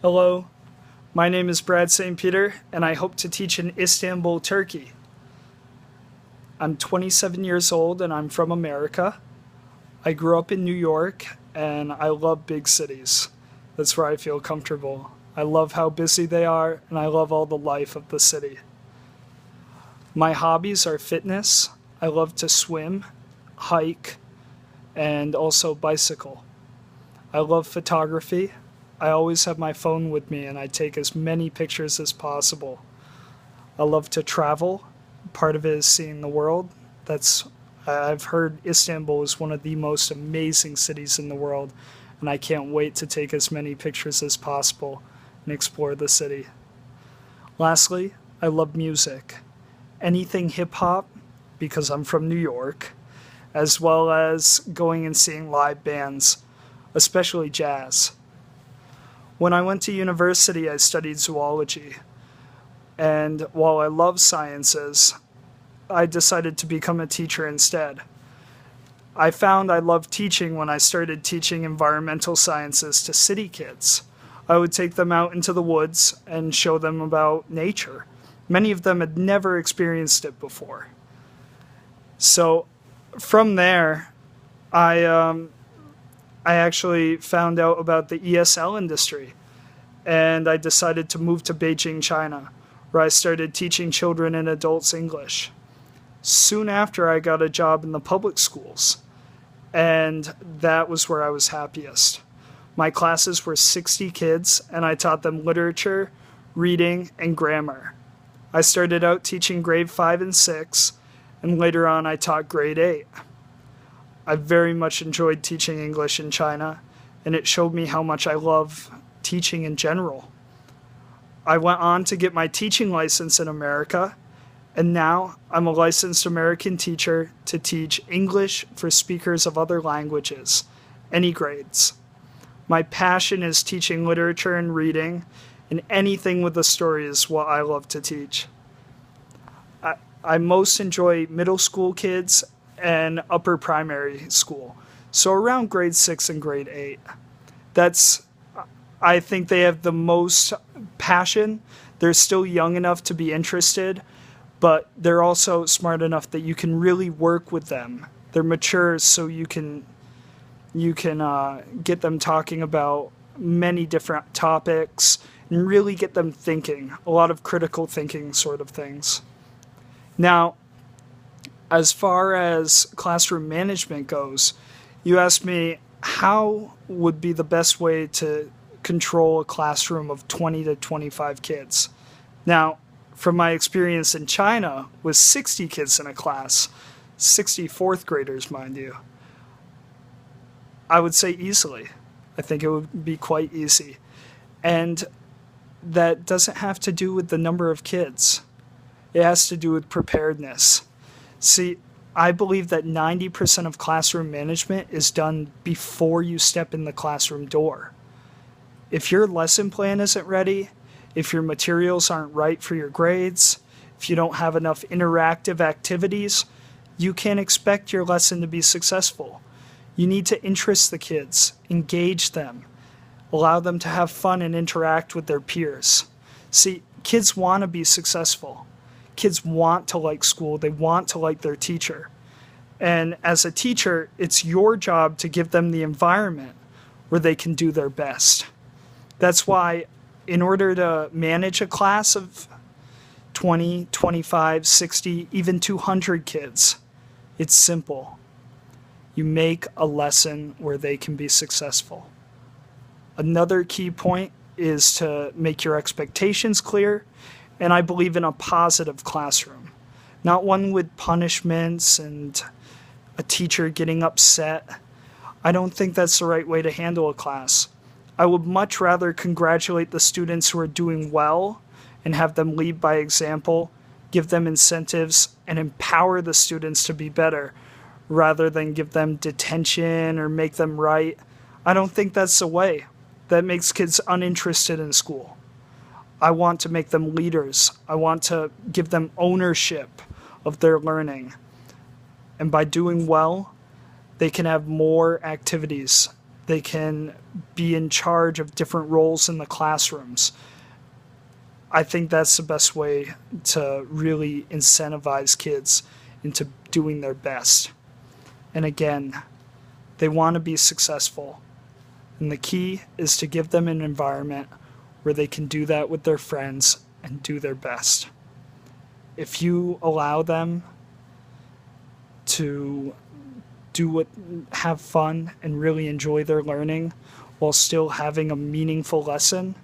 Hello, my name is Brad St. Peter, and I hope to teach in Istanbul, Turkey. I'm 27 years old and I'm from America. I grew up in New York and I love big cities. That's where I feel comfortable. I love how busy they are and I love all the life of the city. My hobbies are fitness. I love to swim, hike, and also bicycle. I love photography. I always have my phone with me and I take as many pictures as possible. I love to travel. Part of it is seeing the world. I've heard Istanbul is one of the most amazing cities in the world, and I can't wait to take as many pictures as possible and explore the city. Lastly, I love music. Anything hip hop, because I'm from New York, as well as going and seeing live bands, especially jazz. When I went to university, I studied zoology. And while I love sciences, I decided to become a teacher instead. I found I loved teaching when I started teaching environmental sciences to city kids. I would take them out into the woods and show them about nature. Many of them had never experienced it before. So from there, I actually found out about the ESL industry, and I decided to move to Beijing, China, where I started teaching children and adults English. Soon after, I got a job in the public schools, and that was where I was happiest. My classes were 60 kids, and I taught them literature, reading, and grammar. I started out teaching grade 5 and 6, and later on I taught grade 8. I very much enjoyed teaching English in China, and it showed me how much I love teaching in general. I went on to get my teaching license in America, and now I'm a licensed American teacher to teach English for speakers of other languages, any grades. My passion is teaching literature and reading, and anything with a story is what I love to teach. I most enjoy middle school kids and upper primary school, so around grade 6 and grade 8. I think they have the most passion. They're still young enough to be interested, but they're also smart enough that you can really work with them. They're mature, so you can get them talking about many different topics and really get them thinking, a lot of critical thinking sort of things. Now, as far as classroom management goes, you asked me how would be the best way to control a classroom of 20 to 25 kids. Now, from my experience in China with 60 kids in a class, 60 fourth graders, mind you, I would say easily. I think it would be quite easy. And that doesn't have to do with the number of kids. It has to do with preparedness. See, I believe that 90% of classroom management is done before you step in the classroom door. If your lesson plan isn't ready, if your materials aren't right for your grades, if you don't have enough interactive activities, you can't expect your lesson to be successful. You need to interest the kids, engage them, allow them to have fun and interact with their peers. See, kids want to be successful. Kids want to like school. They want to like their teacher. And as a teacher, it's your job to give them the environment where they can do their best. That's why in order to manage a class of 20, 25, 60, even 200 kids, it's simple. You make a lesson where they can be successful. Another key point is to make your expectations clear, and I believe in a positive classroom, not one with punishments and a teacher getting upset. I don't think that's the right way to handle a class. I would much rather congratulate the students who are doing well and have them lead by example, give them incentives, and empower the students to be better, rather than give them detention or make them write. I don't think that's the way. That makes kids uninterested in school. I want to make them leaders. I want to give them ownership of their learning. And by doing well, they can have more activities. They can be in charge of different roles in the classrooms. I think that's the best way to really incentivize kids into doing their best. And again, they want to be successful. And the key is to give them an environment where they can do that with their friends and do their best. If you allow them to have fun and really enjoy their learning while still having a meaningful lesson,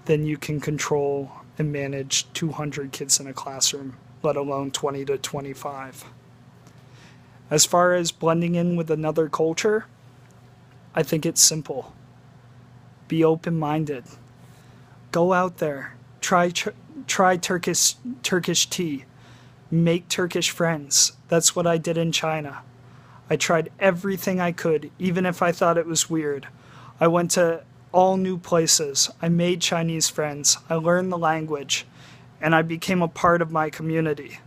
then you can control and manage 200 kids in a classroom, let alone 20 to 25. As far as blending in with another culture, I think it's simple. Be open-minded. Go out there. Try Turkish tea. Make Turkish friends. That's what I did in China. I tried everything I could, even if I thought it was weird. I went to all new places. I made Chinese friends. I learned the language, and I became a part of my community.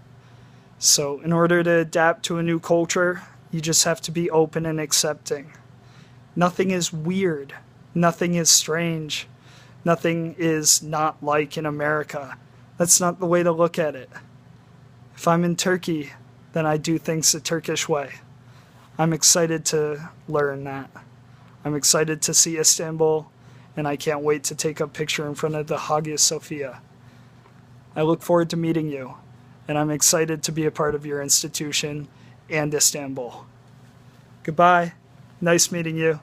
So in order to adapt to a new culture, you just have to be open and accepting. Nothing is weird. Nothing is strange. Nothing is not like in America. That's not the way to look at it. If I'm in Turkey, then I do things the Turkish way. I'm excited to learn that. I'm excited to see Istanbul, and I can't wait to take a picture in front of the Hagia Sophia. I look forward to meeting you, and I'm excited to be a part of your institution and Istanbul. Goodbye. Nice meeting you.